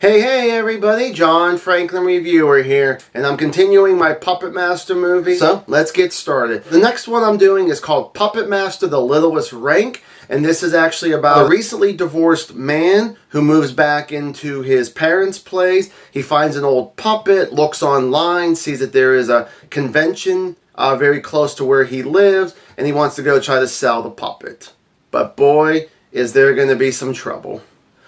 Hey everybody, John Franklin Reviewer here, and I'm continuing my Puppet Master movie, so let's get started. The next one I'm doing is called Puppet Master: The Littlest Reich, and this is actually about a recently divorced man who moves back into his parents' place. He finds an old puppet, looks online, sees that there is a convention very close to where he lives, and he wants to go try to sell the puppet. But boy, is there going to be some trouble.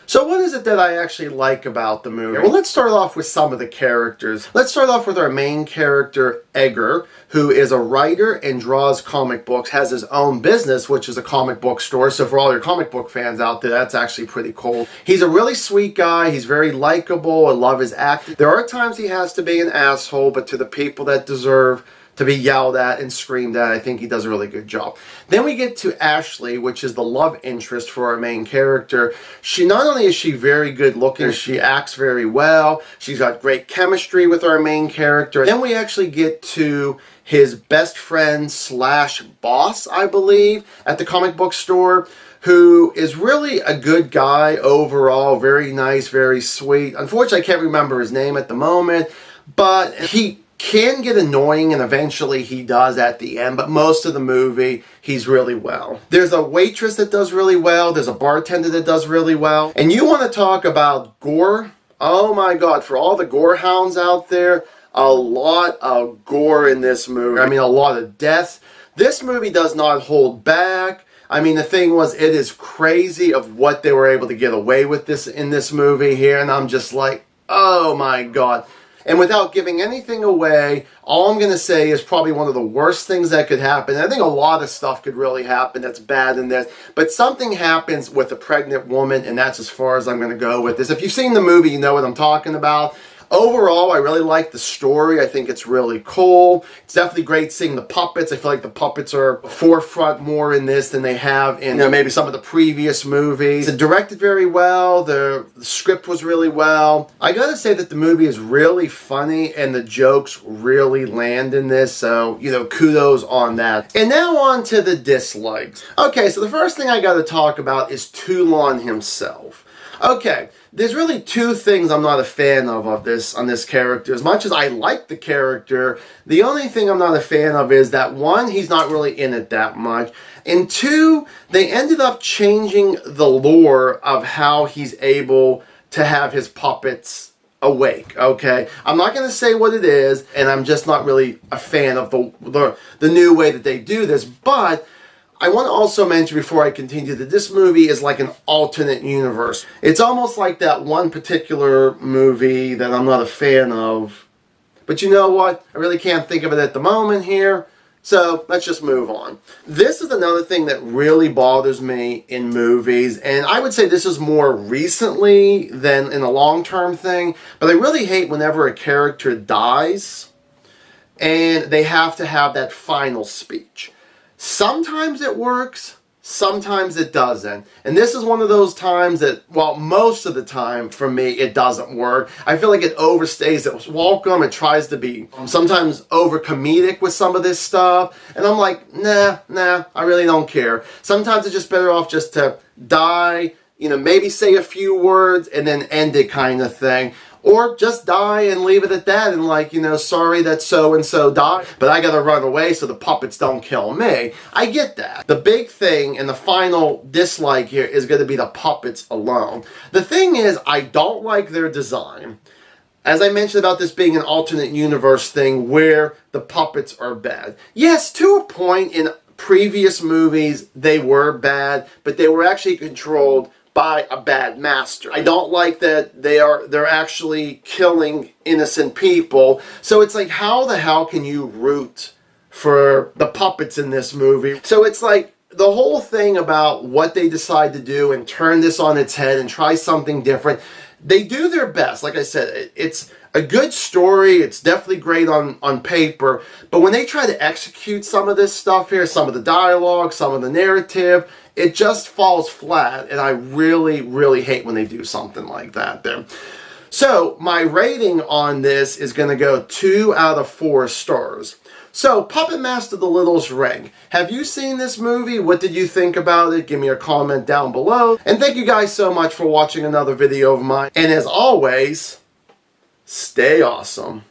So what is it that I actually like about the movie? Well, let's start off with some of the characters. Let's start off with our main character, Edgar, who is a writer and draws comic books, has his own business, which is a comic book store. So for all your comic book fans out there, that's actually pretty cool. He's a really sweet guy. He's very likable. I love his acting. There are times he has to be an asshole, but to the people that deserve to be yelled at and screamed at, I think he does a really good job. Then we get to Ashley, which is the love interest for our main character. She, not only is she very good looking, she acts very well. She's got great chemistry with our main character. Then we actually get to his best friend slash boss, I believe, at the comic book store, who is really a good guy overall, very nice, very sweet. Unfortunately, I can't remember his name at the moment, but he can get annoying, and eventually he does at the end, but most of the movie he's really well. There's a waitress that does really well, there's a bartender that does really well, and you want to talk about gore? Oh my god, for all the gore hounds out there, a lot of gore in this movie. I mean, a lot of death. This movie does not hold back. I mean, the thing was, it is crazy of what they were able to get away with this in this movie here, and I'm just like, oh my god. And without giving anything away, all I'm going to say is probably one of the worst things that could happen. I think a lot of stuff could really happen that's bad in this. But something happens with a pregnant woman, and that's as far as I'm going to go with this. If you've seen the movie, you know what I'm talking about. Overall, I really like the story. I think it's really cool. It's definitely great seeing the puppets. I feel like the puppets are forefront more in this than they have in maybe some of the previous movies. It's directed very well. The script was really well. I gotta say that the movie is really funny and the jokes really land in this. So, kudos on that. And now on to the dislikes. Okay, so the first thing I gotta talk about is Toulin himself. Okay, there's really two things I'm not a fan of on this character. As much as I like the character, the only thing I'm not a fan of is that, one, he's not really in it that much, and two, they ended up changing the lore of how he's able to have his puppets awake, okay? I'm not going to say what it is, and I'm just not really a fan of the new way that they do this, but I want to also mention before I continue that this movie is like an alternate universe. It's almost like that one particular movie that I'm not a fan of. But you know what? I really can't think of it at the moment here. So let's just move on. This is another thing that really bothers me in movies. And I would say this is more recently than in a long-term thing. But I really hate whenever a character dies and they have to have that final speech. Sometimes it works, sometimes it doesn't. And this is one of those times that, well, most of the time for me, it doesn't work. I feel like it overstays its welcome. It tries to be sometimes over comedic with some of this stuff. And I'm like, nah, I really don't care. Sometimes it's just better off just to die, maybe say a few words and then end it kind of thing. Or just die and leave it at that and sorry that so-and-so died, but I gotta run away so the puppets don't kill me. I get that. The big thing and the final dislike here is gonna be the puppets alone. The thing is, I don't like their design. As I mentioned about this being an alternate universe thing where the puppets are bad. Yes, to a point in previous movies they were bad, but they were actually controlled by a bad master. I don't like that they're actually killing innocent people. So it's like, how the hell can you root for the puppets in this movie? So it's like the whole thing about what they decide to do and turn this on its head and try something different. They do their best. Like I said, it's a good story. It's definitely great on paper. But when they try to execute some of this stuff here, some of the dialogue, some of the narrative, it just falls flat, and I really, really hate when they do something like that there. So, my rating on this is going to go 2 out of 4 stars. So, Puppet Master the Littlest Reich. Have you seen this movie? What did you think about it? Give me a comment down below. And thank you guys so much for watching another video of mine. And as always, stay awesome.